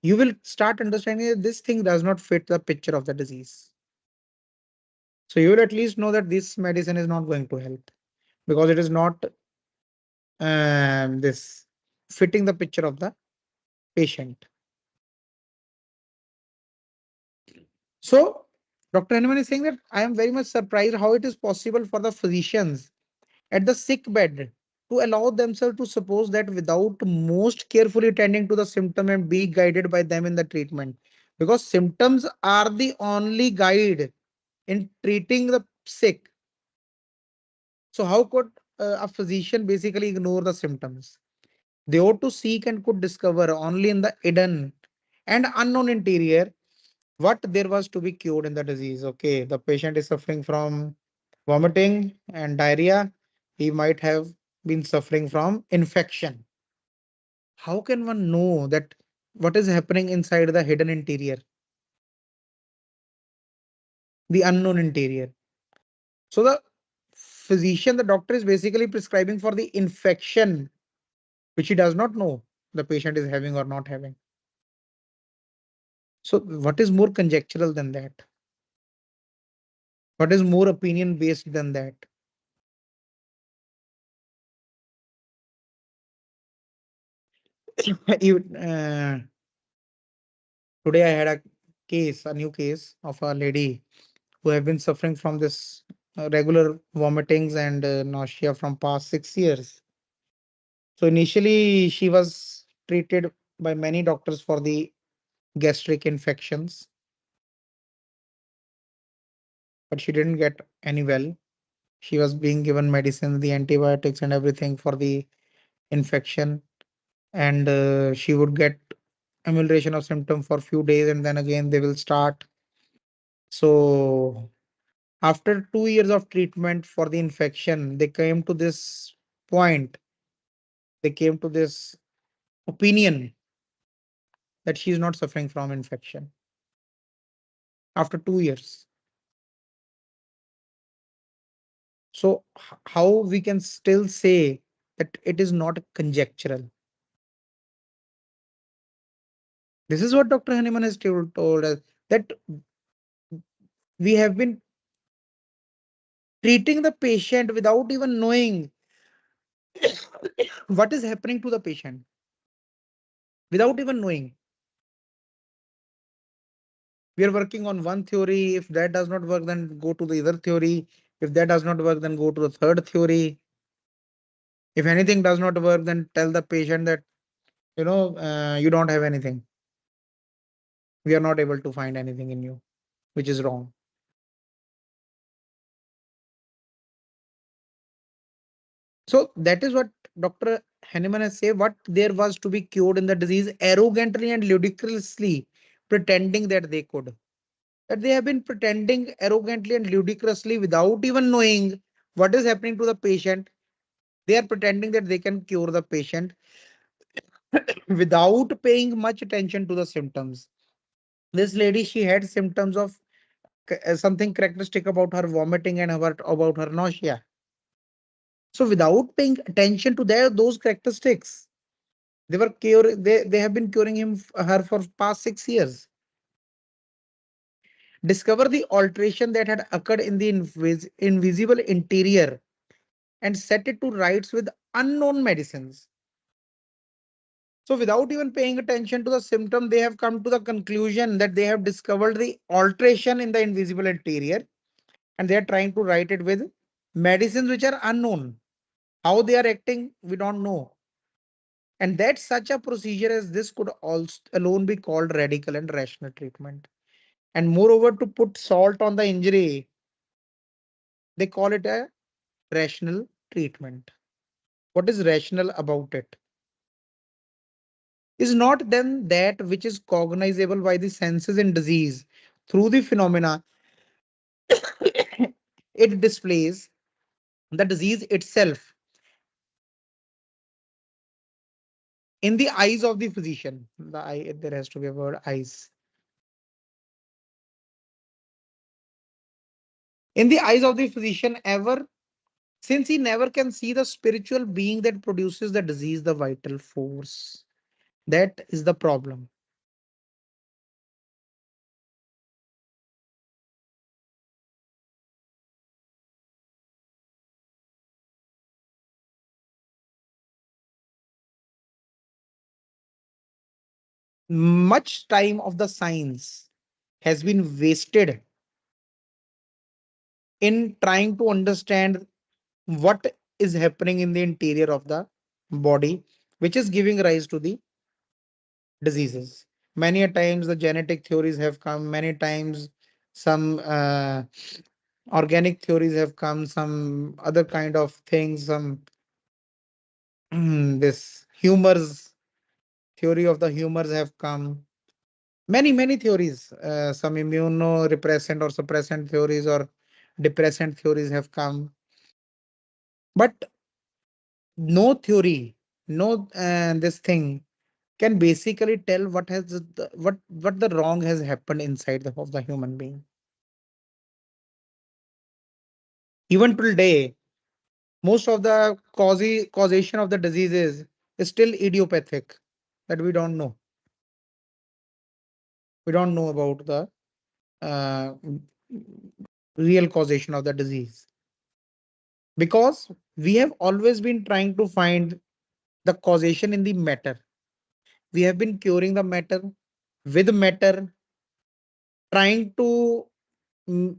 you will start understanding that this thing does not fit the picture of the disease. So you will at least know that this medicine is not going to help because it is not this fitting the picture of the patient. So Dr. Henneman is saying that I am very much surprised how it is possible for the physicians at the sick bed to allow themselves to suppose that without most carefully tending to the symptom and be guided by them in the treatment. Because symptoms are the only guide in treating the sick. So how could a physician basically ignore the symptoms? They ought to seek and could discover only in the hidden and unknown interior what there was to be cured in the disease. Okay, the patient is suffering from vomiting and diarrhea. He might have been suffering from infection. How can one know that what is happening inside the hidden interior, the unknown interior? So the physician, the doctor is basically prescribing for the infection, which he does not know the patient is having or not having. So what is more conjectural than that? What is more opinion based than that? You, today I had a new case of a lady who have been suffering from this regular vomitings and nausea from past 6 years. So initially she was treated by many doctors for the gastric infections. but she didn't get any well. She was being given medicine, the antibiotics and everything for the infection, and she would get amelioration of symptom for few days, and then again they will start. So after 2 years of treatment for the infection, they came to this point. They came to this opinion that she is not suffering from infection after 2 years. So how we can still say that it is not conjectural? This is what Dr. Hahnemann has told us, that we have been treating the patient without even knowing what is happening to the patient, without even knowing. We are working on one theory. If that does not work, then go to the other theory. If that does not work, then go to the third theory. If anything does not work, then tell the patient that, you don't have anything. We are not able to find anything in you, which is wrong. So that is what Dr. Henneman has said. What there was to be cured in the disease, arrogantly and ludicrously pretending that they could. That they have been pretending arrogantly and ludicrously without even knowing what is happening to the patient. They are pretending that they can cure the patient without paying much attention to the symptoms. This lady, she had symptoms of something characteristic about her vomiting and about her nausea. So without paying attention to those characteristics, they have been curing her for past 6 years. Discover the alteration that had occurred in the invisible interior and set it to rights with unknown medicines. So without even paying attention to the symptom, they have come to the conclusion that they have discovered the alteration in the invisible interior, and they are trying to write it with medicines which are unknown. How they are acting, we don't know. And that such a procedure as this could also alone be called radical and rational treatment. And moreover, to put salt on the injury, they call it a rational treatment. What is rational about it? Is not then that which is cognizable by the senses in disease through the phenomena it displays, the disease itself in the eyes of the physician. The eye, there has to be a word eyes. In the eyes of the physician ever, since he never can see the spiritual being that produces the disease, the vital force. That is the problem. Much time of the science has been wasted in trying to understand what is happening in the interior of the body, which is giving rise to the diseases. Many a times the genetic theories have come, many times some organic theories have come, some other kind of things, some this humors, theory of the humors have come. Many theories, some immunorepressant or suppressant theories or depressant theories have come. But no theory, no this thing can basically tell what the wrong has happened inside of the human being. Even till day, most of the causation of the diseases is still idiopathic, that we don't know. We don't know about the uh, real causation of the disease, because we have always been trying to find the causation in the matter. We have been curing the matter with matter, trying to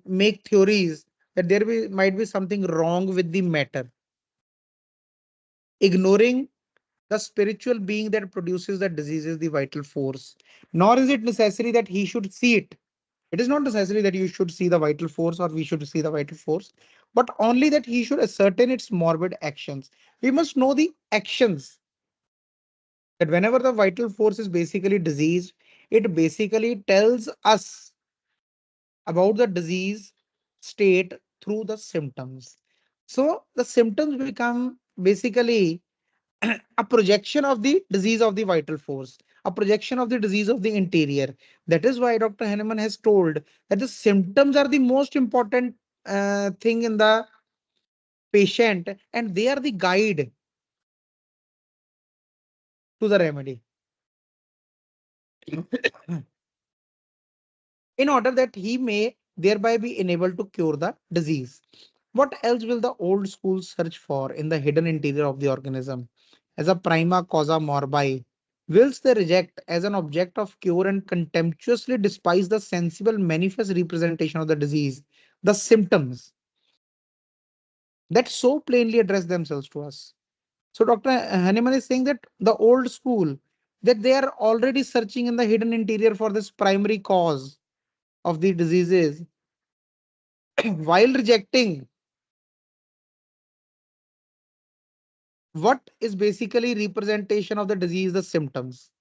make theories that might be something wrong with the matter, ignoring the spiritual being that produces the disease is the vital force. Nor is it necessary that he should see it. It is not necessary that you should see the vital force or we should see the vital force, but only that he should ascertain its morbid actions. We must know the actions, that whenever the vital force is basically diseased, it basically tells us about the disease state through the symptoms. So the symptoms become basically a projection of the disease of the vital force, a projection of the disease of the interior. That is why Dr. Henneman has told that the symptoms are the most important thing in the patient, and they are the guide to the remedy in order that he may thereby be enabled to cure the disease. What else will the old school search for in the hidden interior of the organism as a prima causa morbi? Whilst they reject as an object of cure and contemptuously despise the sensible manifest representation of the disease, the symptoms that so plainly address themselves to us. So Dr. Hahnemann is saying that the old school, that they are already searching in the hidden interior for this primary cause of the diseases while rejecting what is basically representation of the disease, the symptoms.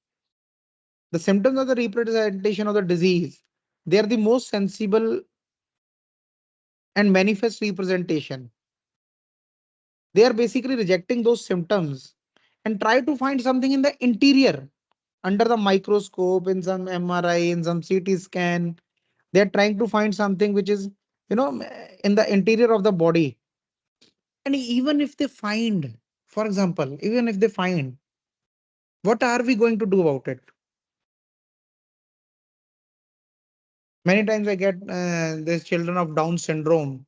The symptoms are the representation of the disease. They are the most sensible and manifest representation. They are basically rejecting those symptoms and try to find something in the interior under the microscope, in some MRI, in some CT scan. They're trying to find something which is, in the interior of the body. And even if they find, for example, even if they find, what are we going to do about it? Many times I get these children of Down syndrome.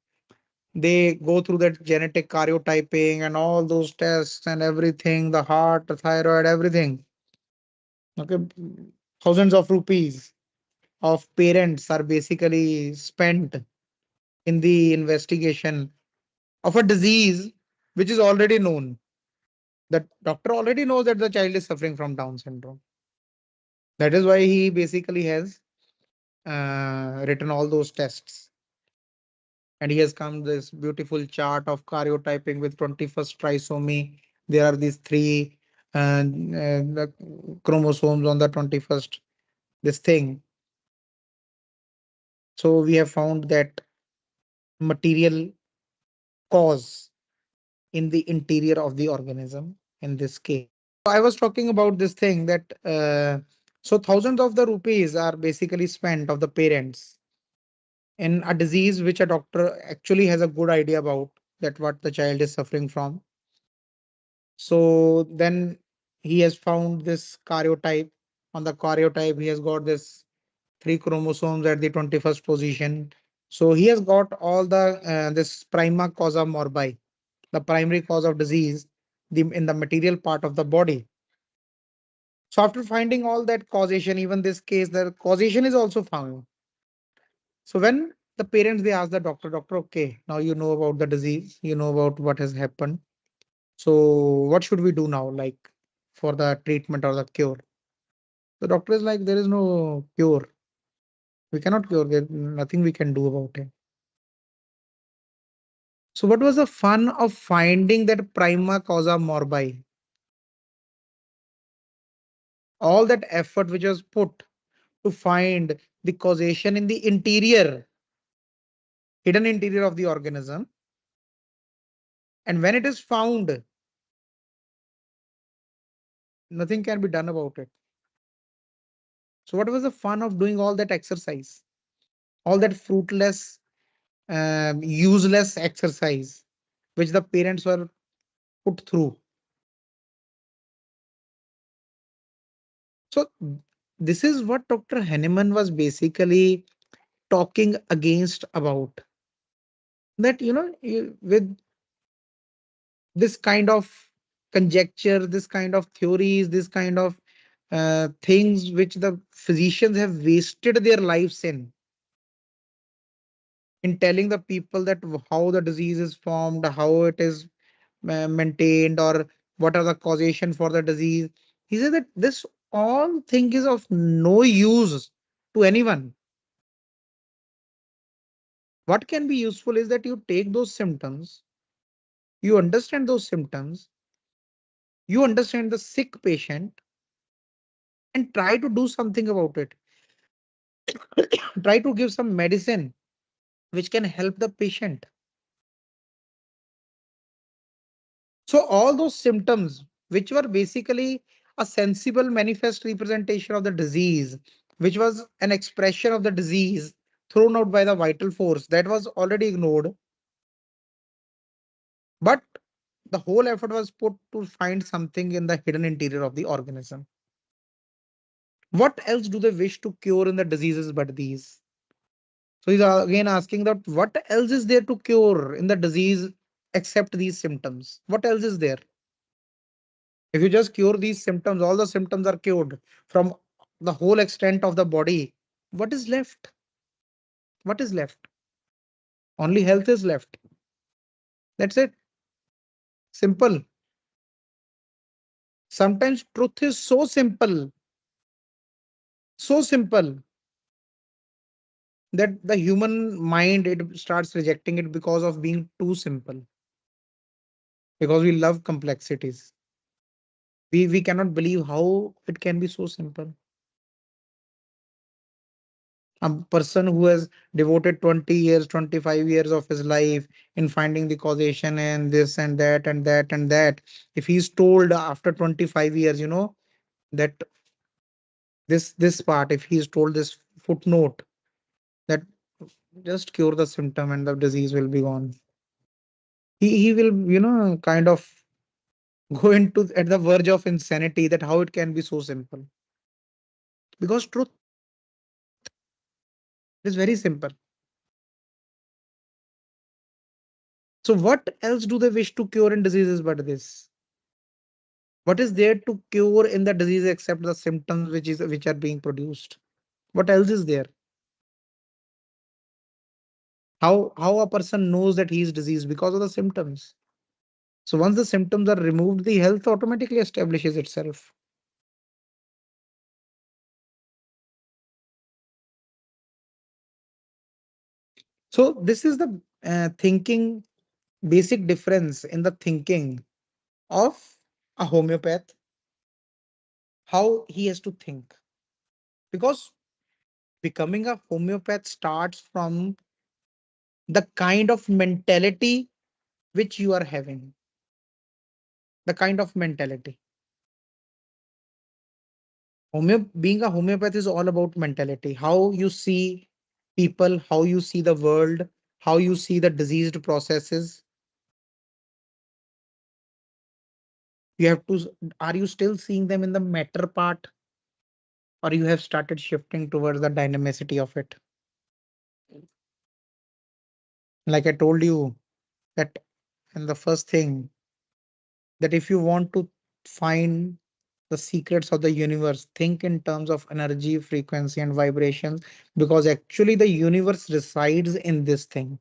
They go through that genetic karyotyping and all those tests and everything, the heart, the thyroid, everything. Okay, thousands of rupees of parents are basically spent in the investigation of a disease which is already known. The doctor already knows that the child is suffering from Down syndrome. That is why he basically has written all those tests. And he has come this beautiful chart of karyotyping with 21st trisomy. There are these three the chromosomes on the 21st, this thing. So we have found that material cause in the interior of the organism in this case. I was talking about this thing that so thousands of the rupees are basically spent of the parents in a disease which a doctor actually has a good idea about, that what the child is suffering from. So then he has found this karyotype. On the karyotype, he has got this three chromosomes at the 21st position. So he has got all the this prima causa morbi, the primary cause of disease, in the material part of the body. So after finding all that causation, even this case, the causation is also found. So when the parents they ask the doctor, okay, now you know about the disease, you know about what has happened. So what should we do now, like for the treatment or the cure? The doctor is like, there is no cure. We cannot cure. There nothing we can do about it. So what was the fun of finding that prima causa morbi? All that effort which was put to find the causation in the interior, hidden interior of the organism. And when it is found, nothing can be done about it. So what was the fun of doing all that exercise? All that fruitless, useless exercise which the parents were put through. So this is what Dr. Henneman was basically talking against about. That, with this kind of conjecture, this kind of theories, this kind of things which the physicians have wasted their lives in telling the people that how the disease is formed, how it is maintained, or what are the causation for the disease. He said that this all thing is of no use to anyone. What can be useful is that you take those symptoms, you understand those symptoms, you understand the sick patient, and try to do something about it. Try to give some medicine which can help the patient. So all those symptoms, which were basically a sensible manifest representation of the disease, which was an expression of the disease thrown out by the vital force, that was already ignored. But the whole effort was put to find something in the hidden interior of the organism. What else do they wish to cure in the diseases but these? So he's again asking that what else is there to cure in the disease except these symptoms? What else is there? If you just cure these symptoms, all the symptoms are cured from the whole extent of the body. What is left? What is left? Only health is left. That's it. Simple. Sometimes truth is so simple that the human mind it starts rejecting it because of being too simple. Because we love complexities. We cannot believe how it can be so simple. A person who has devoted 20 years, 25 years of his life in finding the causation and this and that and that and that, if he's told after 25 years, that this part, if he's told this footnote that just cure the symptom and the disease will be gone, he will, kind of go into at the verge of insanity that how it can be so simple. Because truth is very simple. So what else do they wish to cure in diseases but this? What is there to cure in the disease except the symptoms which are being produced? What else is there? How a person knows that he is diseased? Because of the symptoms. So once the symptoms are removed, the health automatically establishes itself. So this is the thinking, basic difference in the thinking of a homeopath, how he has to think. Because becoming a homeopath starts from the kind of mentality which you are having, the kind of mentality. Being a homeopath is all about mentality, how you see people, how you see the world, how you see the diseased processes. You have to, are you still seeing them in the matter part, or you have started shifting towards the dynamicity of it? Like I told you that in the first thing, that if you want to find the secrets of the universe, think in terms of energy, frequency, and vibrations, because actually the universe resides in this thing.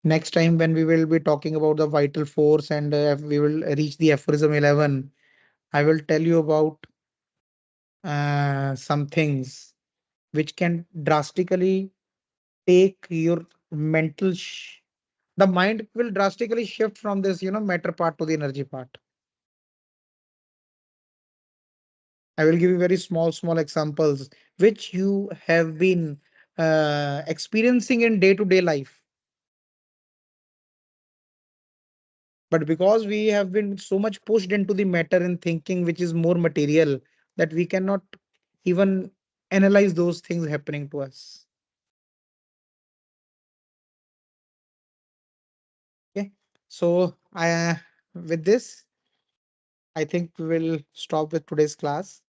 Next time, when we will be talking about the vital force and we will reach the aphorism 11, I will tell you about some things which can drastically take your mental. The mind will drastically shift from this, matter part to the energy part. I will give you very small examples which you have been experiencing in day to day life. But because we have been so much pushed into the matter and thinking, which is more material, that we cannot even analyze those things happening to us. Okay. So with this, I think we will stop with today's class.